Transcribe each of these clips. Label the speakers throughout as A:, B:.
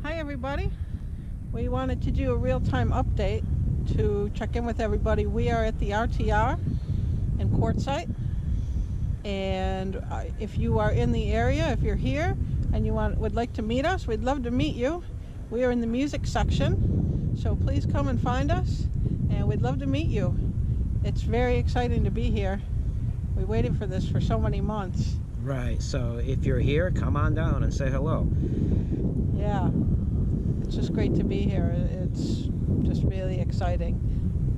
A: Hi everybody. We wanted to do a real-time update to check in with everybody. We are at the RTR in Quartzsite, and if you are in the area, if you're here and you would like to meet us, we'd love to meet you. We are in the music section, so please come and find us, and we'd love to meet you. It's very exciting to be here. We waited for this for so many months.
B: Right, so if you're here, come on down and say hello.
A: Yeah, it's just great to be here. It's just really exciting.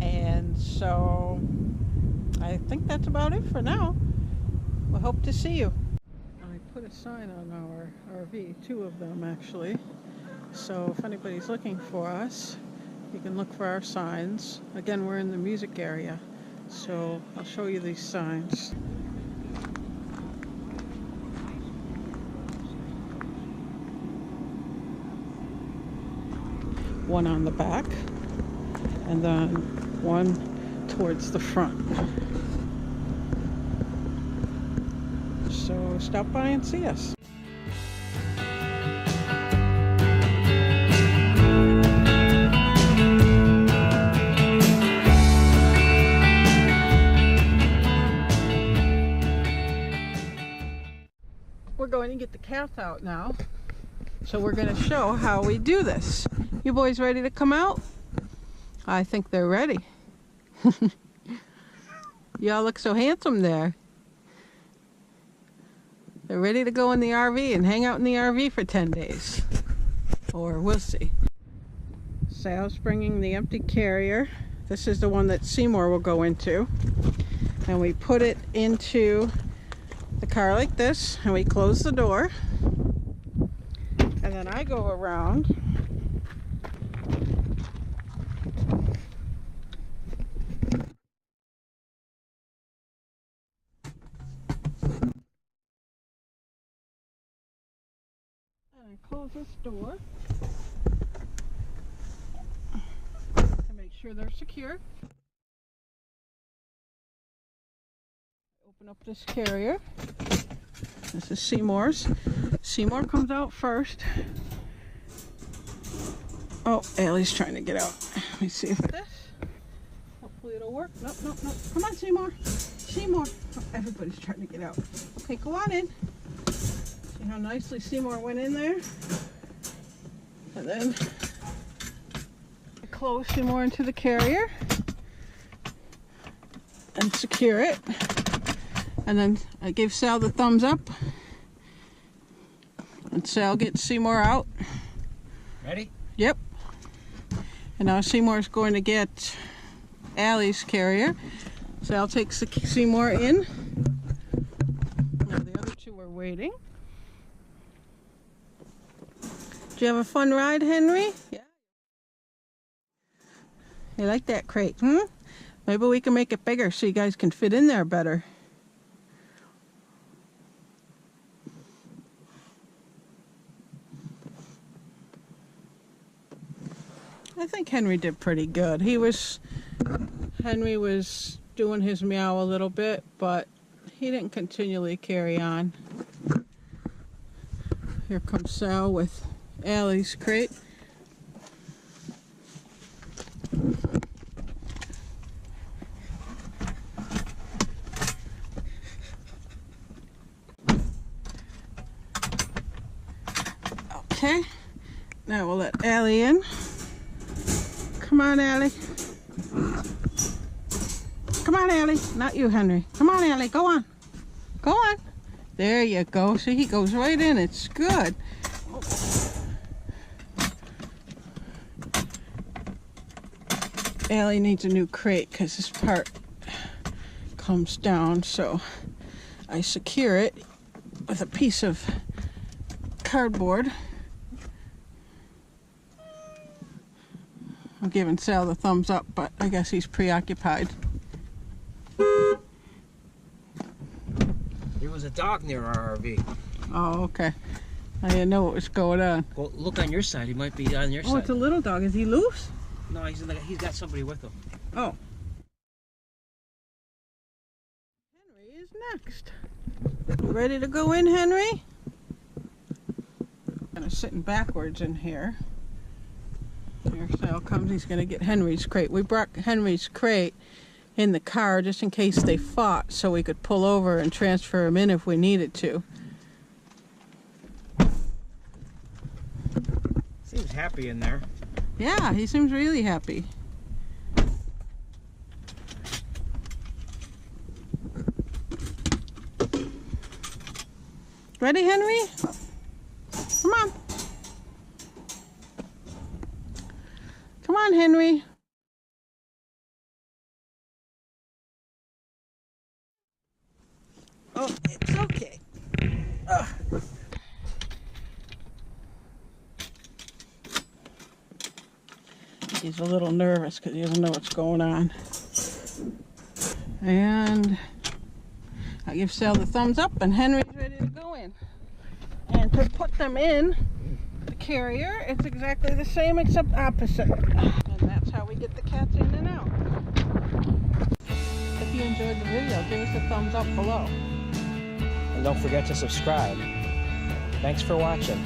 A: And so I think that's about it for now. We hope to see you. I put a sign on our RV, two of them actually. So if anybody's looking for us, you can look for our signs. Again, we're in the music area, so I'll show you these signs. One on the back, and then one towards the front. So stop by and see us. We're going to get the cats out now. So we're going to show how we do this. You boys ready to come out? I think they're ready. Y'all look so handsome there. They're ready to go in the RV and hang out in the RV for 10 days. Or we'll see. Sal's bringing the empty carrier. This is the one that Seymour will go into. And we put it into the car like this, and we close the door. And then I go around and I close this door to make sure they're secure. Open up this carrier. This is Seymour's. Seymour comes out first. Oh, Allie's trying to get out. Let me see if this. Hopefully it'll work. Nope, nope, nope. Come on, Seymour. Seymour. Oh, everybody's trying to get out. Okay, go on in. See how nicely Seymour went in there? And then I close Seymour into the carrier and secure it. And then I give Sal the thumbs up. And Sal gets Seymour out.
B: Ready?
A: Yep. And now Seymour's going to get Allie's carrier. Sal takes Seymour in. Now the other two are waiting. Did you have a fun ride, Henry? Yeah. You like that crate, hmm? Maybe we can make it bigger so you guys can fit in there better. I think Henry did pretty good. Henry was doing his meow a little bit, but he didn't continually carry on. Here comes Sal with Allie's crate. Okay, now we'll let Allie in. Come on, Allie. Come on, Allie. Not you, Henry. Come on, Allie. Go on. Go on. There you go. See, he goes right in. It's good. Allie needs a new crate because this part comes down, so I secure it with a piece of cardboard. I'm giving Sal the thumbs up, but I guess he's preoccupied.
B: There was a dog near our RV.
A: Oh, okay. I didn't know what was going on.
B: Well, look on your side. He might be on your side.
A: Oh, it's a little dog. Is he loose?
B: No, he's got somebody with him.
A: Oh. Henry is next. You ready to go in, Henry? Kind of sitting backwards in here. Here Sal comes, he's going to get Henry's crate. We brought Henry's crate in the car just in case they fought, so we could pull over and transfer him in if we needed to.
B: Seems happy in there.
A: Yeah, he seems really happy. Ready, Henry? Come on. Come on, Henry. Oh, it's okay. Ugh. He's a little nervous because he doesn't know what's going on. And I give Sal the thumbs up, and Henry's ready to go in. And to put them in the carrier, it's exactly the same except opposite. And that's how we get the cats in and out. If you enjoyed the video, give us a thumbs up below.
B: And don't forget to subscribe. Thanks for watching.